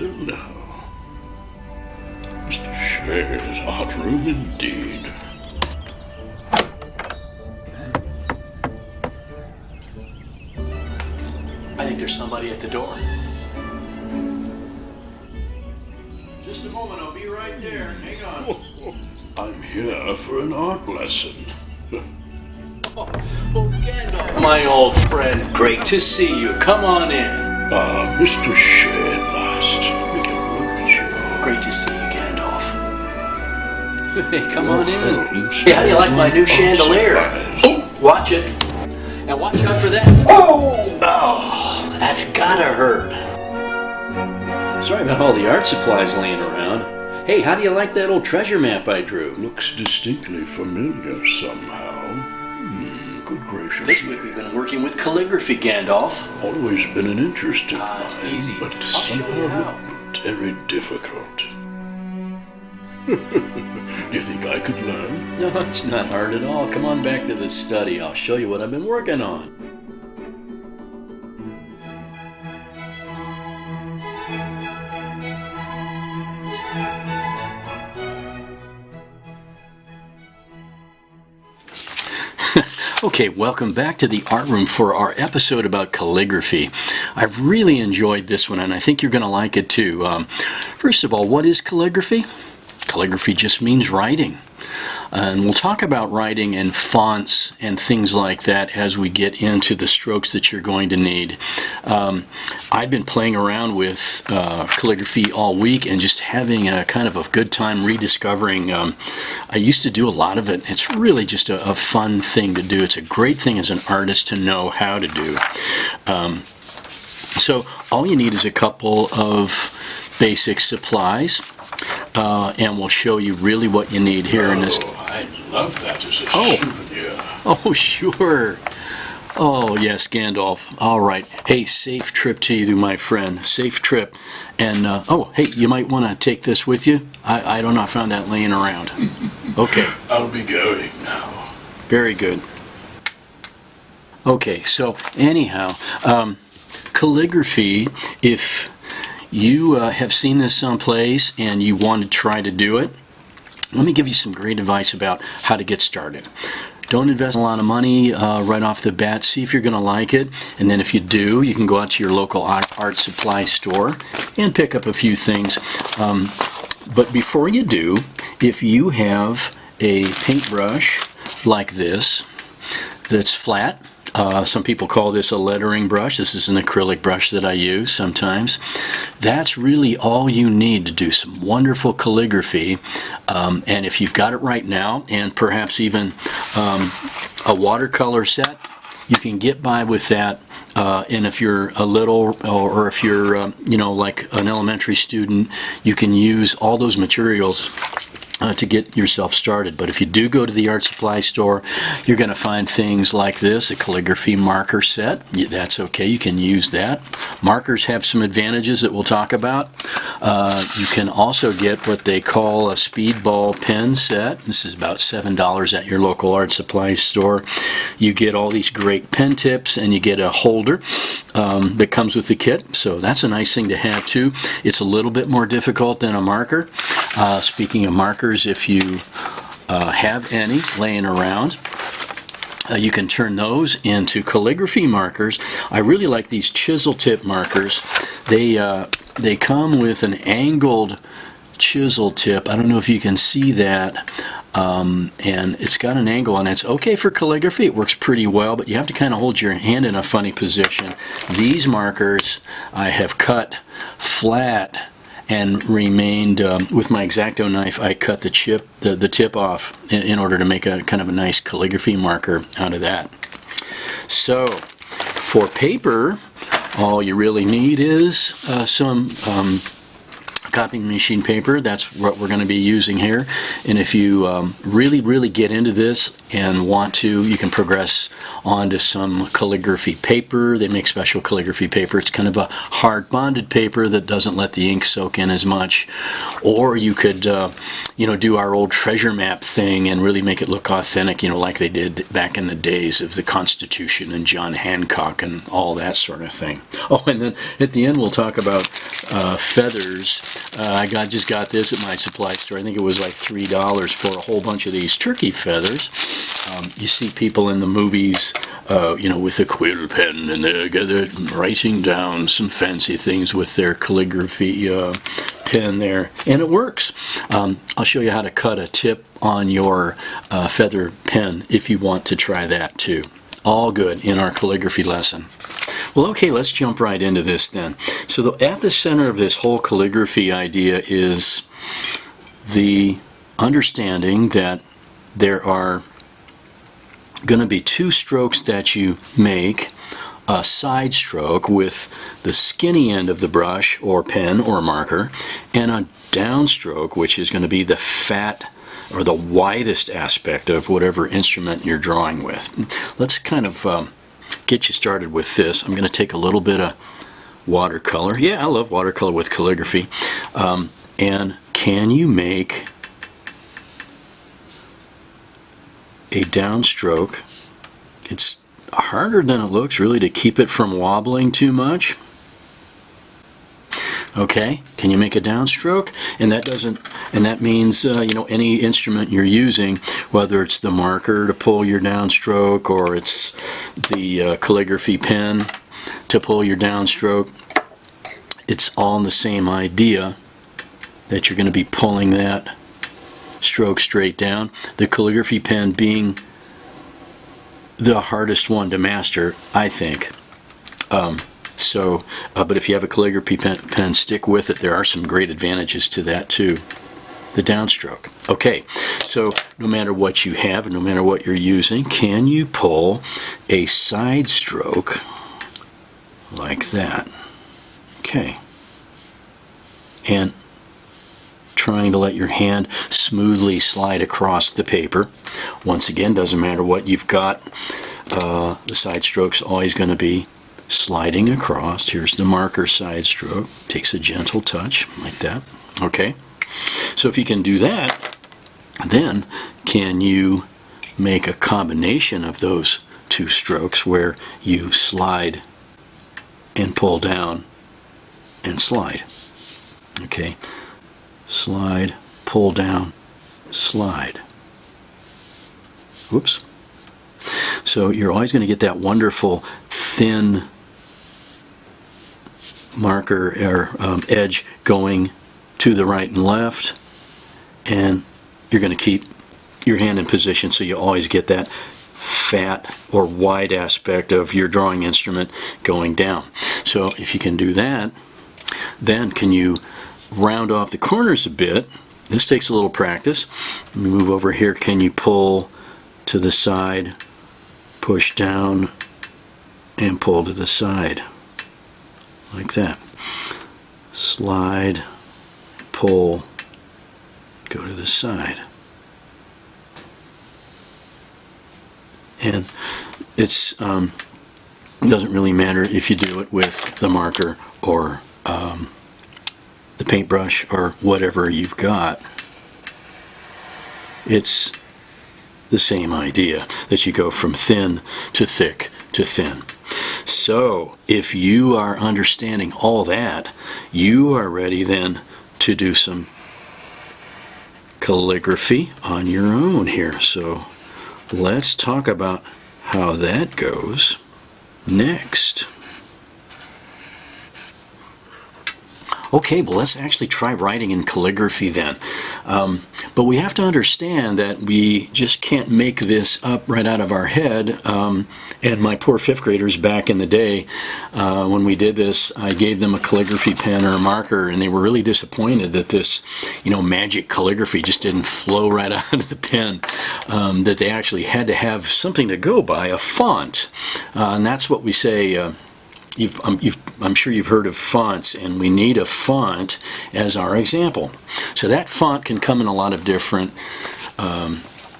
Hello. Mr. Shay's art room indeed. I think there's somebody at the door. Just a moment, I'll be right there. Hang on. I'm here for an art lesson. Oh, Gandalf, my old friend. Great to see you. Come on in. Mr. Shay at last. We can look at you. Great to see you, Gandalf. Hey, come on in. Hey, how do you like my new chandelier? Oh, watch it. And watch out for that. Oh, that's gotta hurt. Sorry about all the art supplies laying around. Hey, how do you like that old treasure map I drew? Looks distinctly familiar somehow. Good gracious. This week we've been working with calligraphy, Gandalf. Always been an interest of mine, it's easy. but I'll show you somehow how. very difficult. Do you think I could learn? No, it's not hard at all. Come on back to the study. I'll show you what I've been working on. Okay, welcome back to the art room for our episode about calligraphy. I've really enjoyed this one, and I think you're going to like it too. First of all, what is calligraphy? Calligraphy just means writing. And we'll talk about writing and fonts and things like that as we get into the strokes that you're going to need. I've been playing around with calligraphy all week and just having a kind of a good time rediscovering. I used to do a lot of it. It's really just a fun thing to do. It's a great thing as an artist to know how to do. So all you need is a couple of basic supplies. And we'll show you really what you need here in this. I'd love that as a souvenir. Oh, sure. Oh, yes, Gandalf. All right. Hey, safe trip to you, my friend. Safe trip. And, oh, hey, you might want to take this with you. I don't know. I found that laying around. Okay. I'll be going now. Very good. Okay, so anyhow, calligraphy, if you have seen this someplace and you want to try to do it, let me give you some great advice about how to get started. Don't invest a lot of money right off the bat. See if you're going to like it, and then if you do, you can go out to your local art supply store and pick up a few things. But before you do, if you have a paintbrush like this that's flat, some people call this a lettering brush. This is an acrylic brush that I use sometimes. That's really all you need to do some wonderful calligraphy. And if you've got it right now, and perhaps even a watercolor set, you can get by with that. And if you're a little, or if you're, you know, like an elementary student, you can use all those materials to get yourself started. But if you do go to the art supply store, you're going to find things like this, a calligraphy marker set. That's okay, you can use that. Markers have some advantages that we'll talk about. You can also get what they call a speedball pen set. This is about $7 at your local art supply store. You get all these great pen tips, and you get a holder that comes with the kit, so that's a nice thing to have too. It's a little bit more difficult than a marker. Speaking of markers, if you have any laying around, you can turn those into calligraphy markers. I really like these chisel tip markers. They come with an angled chisel tip. I don't know if you can see that. And it's got an angle, and it's okay for calligraphy. It works pretty well, but you have to kind of hold your hand in a funny position. These markers I have cut flat and remained with my X-Acto knife. I cut the tip off in order to make a kind of a nice calligraphy marker out of that. So for paper, all you really need is some copying machine paper. That's what we're going to be using here. And if you really get into this, and want to, you can progress onto some calligraphy paper. They make special calligraphy paper. It's kind of a hard bonded paper that doesn't let the ink soak in as much. Or you could, do our old treasure map thing and really make it look authentic, like they did back in the days of the Constitution and John Hancock and all that sort of thing. Oh, and then at the end we'll talk about feathers. I just got this at my supply store. I think it was like $3 for a whole bunch of these turkey feathers. You see people in the movies, with a quill pen, and they're writing down some fancy things with their calligraphy pen there, and it works. I'll show you how to cut a tip on your feather pen if you want to try that too. All good in our calligraphy lesson. Well, okay, let's jump right into this then. So at the center of this whole calligraphy idea is the understanding that there are going to be two strokes that you make, a side stroke with the skinny end of the brush or pen or marker, and a downstroke, which is going to be the fat or the widest aspect of whatever instrument you're drawing with. Let's kind of get you started with this. I'm going to take a little bit of watercolor. Yeah, I love watercolor with calligraphy. And can you make a downstroke? It's harder than it looks, really, to keep it from wobbling too much. Okay, can you make a downstroke? And that means any instrument you're using, whether it's the marker to pull your downstroke or it's the calligraphy pen to pull your downstroke, it's all the same idea that you're going to be pulling that stroke straight down. The calligraphy pen being the hardest one to master, I think. But if you have a calligraphy pen, stick with it. There are some great advantages to that too. The downstroke. Okay, so no matter what you have and no matter what you're using, can you pull a side stroke like that? Okay. And trying to let your hand smoothly slide across the paper. Once again, doesn't matter what you've got. The side stroke's always going to be sliding across. Here's the marker side stroke. Takes a gentle touch like that. Okay. So if you can do that, then can you make a combination of those two strokes where you slide and pull down and slide? Okay. Slide, pull down, slide. Whoops. So you're always going to get that wonderful thin marker or edge going to the right and left, and you're going to keep your hand in position so you always get that fat or wide aspect of your drawing instrument going down. So if you can do that, then can you round off the corners a bit? This takes a little practice. Let me move over here. Can you pull to the side, push down, and pull to the side like that? Slide, pull, go to the side. And it doesn't really matter if you do it with the marker or the paintbrush or whatever you've got. It's the same idea, that you go from thin to thick to thin. So if you are understanding all that, you are ready then to do some calligraphy on your own here. So let's talk about how that goes next. Okay, well, let's actually try writing in calligraphy then. But we have to understand that we just can't make this up right out of our head. And my poor fifth graders back in the day, when we did this, I gave them a calligraphy pen or a marker, and they were really disappointed that this, magic calligraphy just didn't flow right out of the pen. That they actually had to have something to go by, a font. And that's what we say. I'm sure you've heard of fonts, and we need a font as our example. So that font can come in a lot of different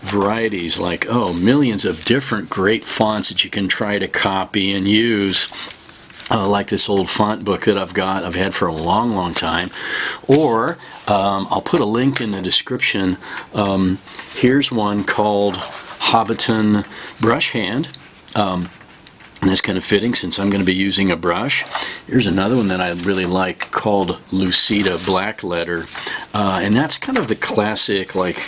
varieties, like, oh, millions of different great fonts that you can try to copy and use. Like this old font book that I've had for a long, long time. Or I'll put a link in the description. Here's one called Hobbiton Brush Hand. And that's kind of fitting since I'm going to be using a brush. Here's another one that I really like called Lucida Black Letter. And that's kind of the classic, like,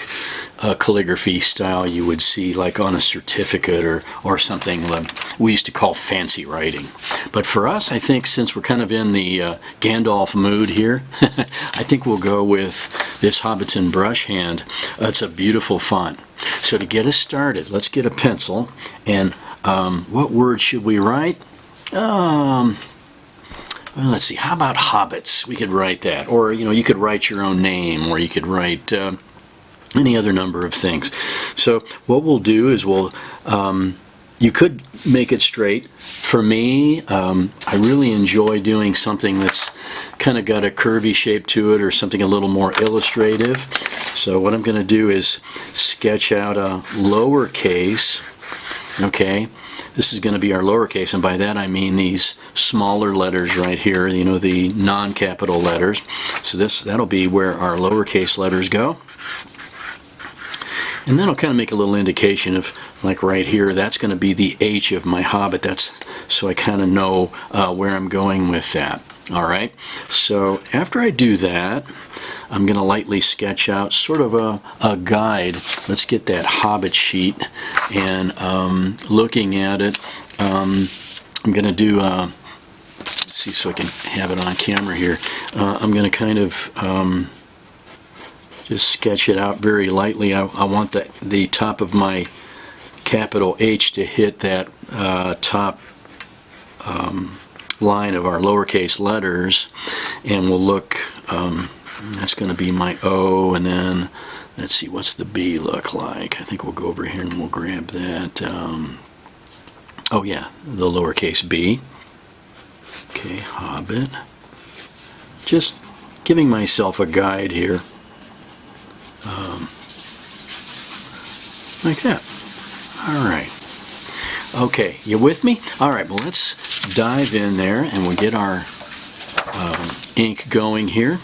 calligraphy style you would see like on a certificate or something we used to call fancy writing. But for us, I think since we're kind of in the Gandalf mood here, I think we'll go with this Hobbiton Brush Hand. It's a beautiful font. So to get us started, let's get a pencil, and what word should we write? Well, let's see, how about hobbits? We could write that. Or, you know, you could write your own name, or you could write any other number of things. So what we'll do is you could make it straight. For me, I really enjoy doing something that's kind of got a curvy shape to it, or something a little more illustrative. So what I'm going to do is sketch out a lowercase. Okay, this is going to be our lowercase, and by that I mean these smaller letters right here, you know, the non-capital letters. So that'll be where our lowercase letters go. And then I'll kind of make a little indication of, like right here, that's going to be the H of my Hobbit. That's so I kind of know where I'm going with that. All right. So after I do that, I'm going to lightly sketch out sort of a guide. Let's get that Hobbit sheet, and looking at it, I'm going to do. Let's see, so I can have it on camera here. I'm going to kind of just sketch it out very lightly. I want the top of my capital H to hit that top line of our lowercase letters, and we'll look, that's going to be my O, and then let's see, what's the B look like? I think we'll go over here and we'll grab that. Oh yeah, the lowercase b. Okay, Hobbit. Just giving myself a guide here. Like that. All right. Okay, you with me? All right, well, let's dive in there, and we'll get our ink going here.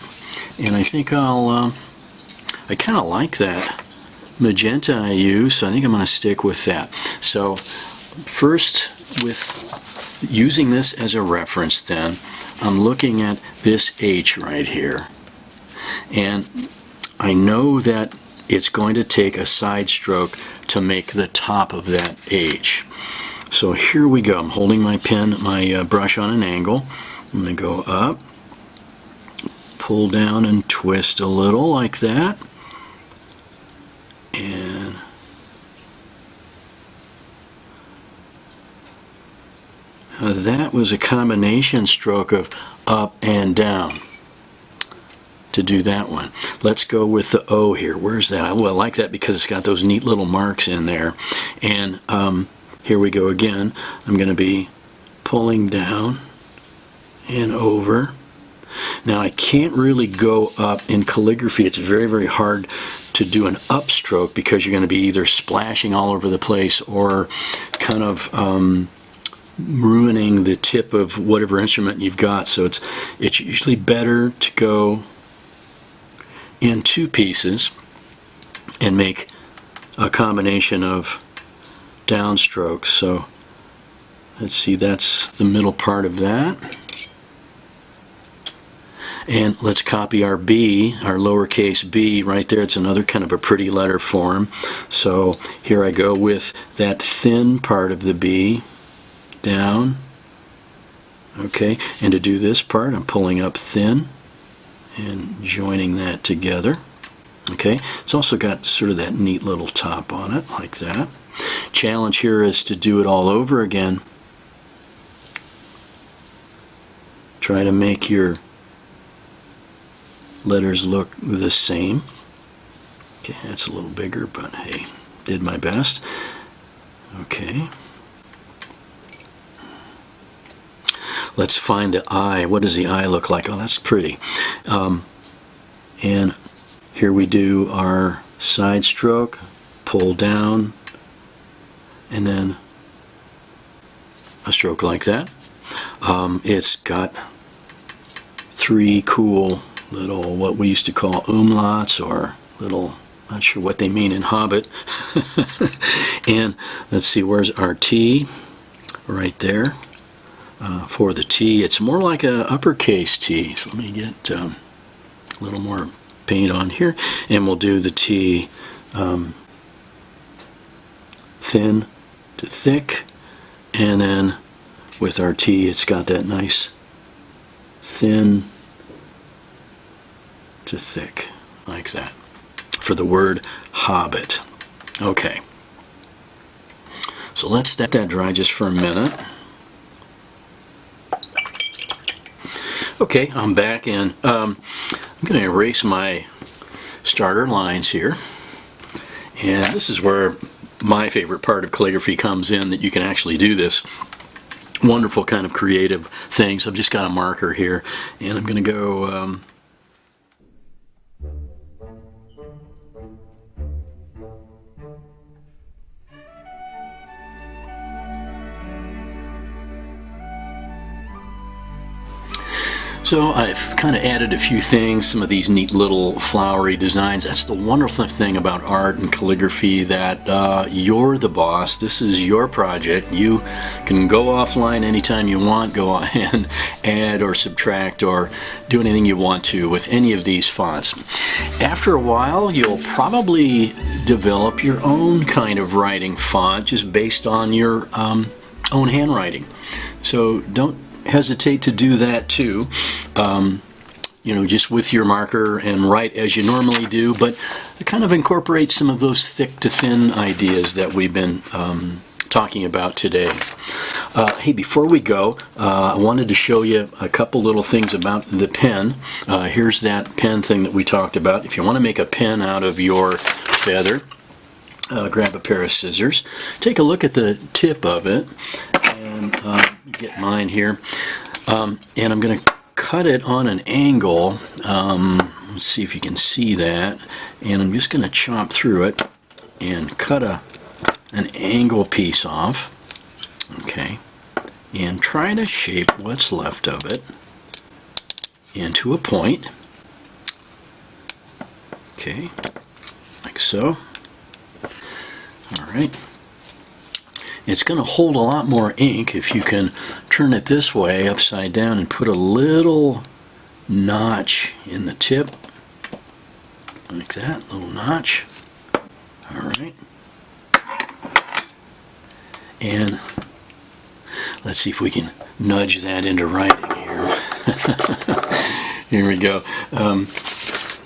And I think I kind of like that magenta I use, so I think I'm going to stick with that. So first, with using this as a reference, then I'm looking at this H right here, and I know that it's going to take a side stroke to make the top of that H. So here we go. I'm holding my pen, my brush on an angle. I'm going to go up, pull down and twist a little like that, and that was a combination stroke of up and down to do that one. Let's go with the O here. Where's that? Well, I like that because it's got those neat little marks in there. And here we go again. I'm going to be pulling down and over. Now I can't really go up in calligraphy. It's very, very hard to do an upstroke because you're going to be either splashing all over the place or kind of ruining the tip of whatever instrument you've got. So it's usually better to go in two pieces and make a combination of downstrokes. So let's see, that's the middle part of that. And let's copy our B, our lowercase b right there. It's another kind of a pretty letter form. So here I go with that thin part of the B down. Okay, and to do this part, I'm pulling up thin and joining that together. Okay, it's also got sort of that neat little top on it, like that. Challenge here is to do it all over again. Try to make your letters look the same. Okay, that's a little bigger, but hey, did my best. Okay. Let's find the I. What does the I look like? Oh, that's pretty. And here we do our side stroke, pull down, and then a stroke like that. It's got 3 cool little, what we used to call umlauts, or little, not sure what they mean in Hobbit. And let's see, where's our T? Right there. For the T, it's more like a uppercase T. So let me get a little more paint on here, and we'll do the T thin to thick, and then with our T, it's got that nice thin to thick, like that, for the word Hobbit. Okay, so let's let that dry just for a minute. Okay, I'm back, and I'm going to erase my starter lines here, and this is where my favorite part of calligraphy comes in, that you can actually do this wonderful kind of creative thing. So I've just got a marker here, and I'm going to go so I've kind of added a few things, some of these neat little flowery designs. That's the wonderful thing about art and calligraphy, that you're the boss. This is your project. You can go offline anytime you want, go on and add or subtract or do anything you want to with any of these fonts. After a while, you'll probably develop your own kind of writing font just based on your own handwriting. So don't hesitate to do that too. You know, just with your marker and write as you normally do, but kind of incorporate some of those thick to thin ideas that we've been talking about today. Hey, before we go, I wanted to show you a couple little things about the pen. Here's that pen thing that we talked about. If you want to make a pen out of your feather, grab a pair of scissors, take a look at the tip of it, and get mine here, and I'm going to cut it on an angle. Let's see if you can see that, and I'm just going to chop through it and cut an angle piece off, okay, and try to shape what's left of it into a point, okay, like so. Alright. It's going to hold a lot more ink if you can turn it this way, upside down, and put a little notch in the tip, like that, little notch. Alright. And let's see if we can nudge that into writing here. Here we go.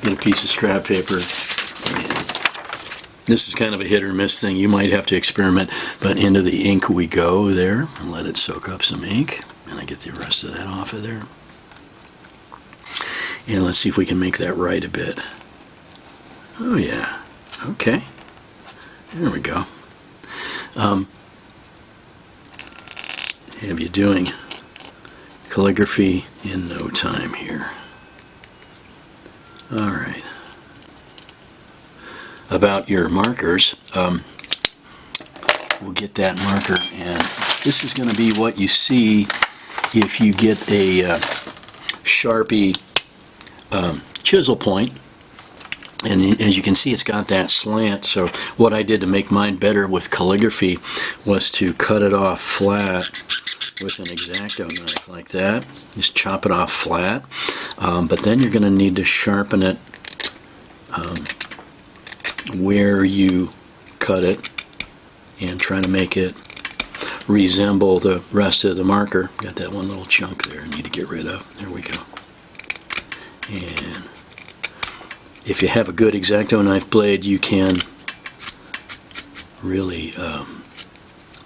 Get a piece of scrap paper. This is kind of a hit or miss thing. You might have to experiment, but into the ink we go there, and let it soak up some ink, and I get the rest of that off of there. And let's see if we can make that right a bit. Oh yeah, okay, there we go. Have you doing calligraphy in no time here. Alright. About your markers, we'll get that marker, and this is going to be what you see if you get a Sharpie chisel point, and as you can see, it's got that slant. So what I did to make mine better with calligraphy was to cut it off flat with an X-Acto knife like that. Just chop it off flat, but then you're going to need to sharpen it where you cut it and try to make it resemble the rest of the marker. Got that one little chunk there I need to get rid of. There we go. And if you have a good X-Acto knife blade, you can really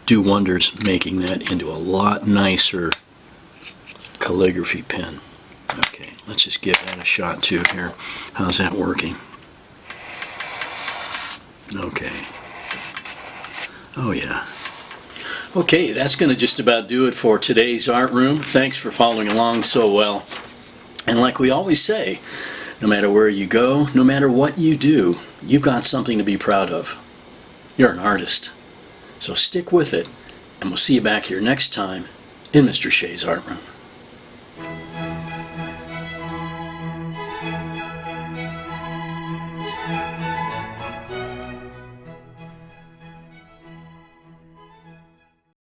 do wonders making that into a lot nicer calligraphy pen. Okay, let's just give that a shot too here. How's that working? Okay. Oh yeah. Okay, that's going to just about do it for today's art room. Thanks for following along so well. And like we always say, no matter where you go, no matter what you do, you've got something to be proud of. You're an artist. So stick with it, and we'll see you back here next time in Mr. Shay's Art Room.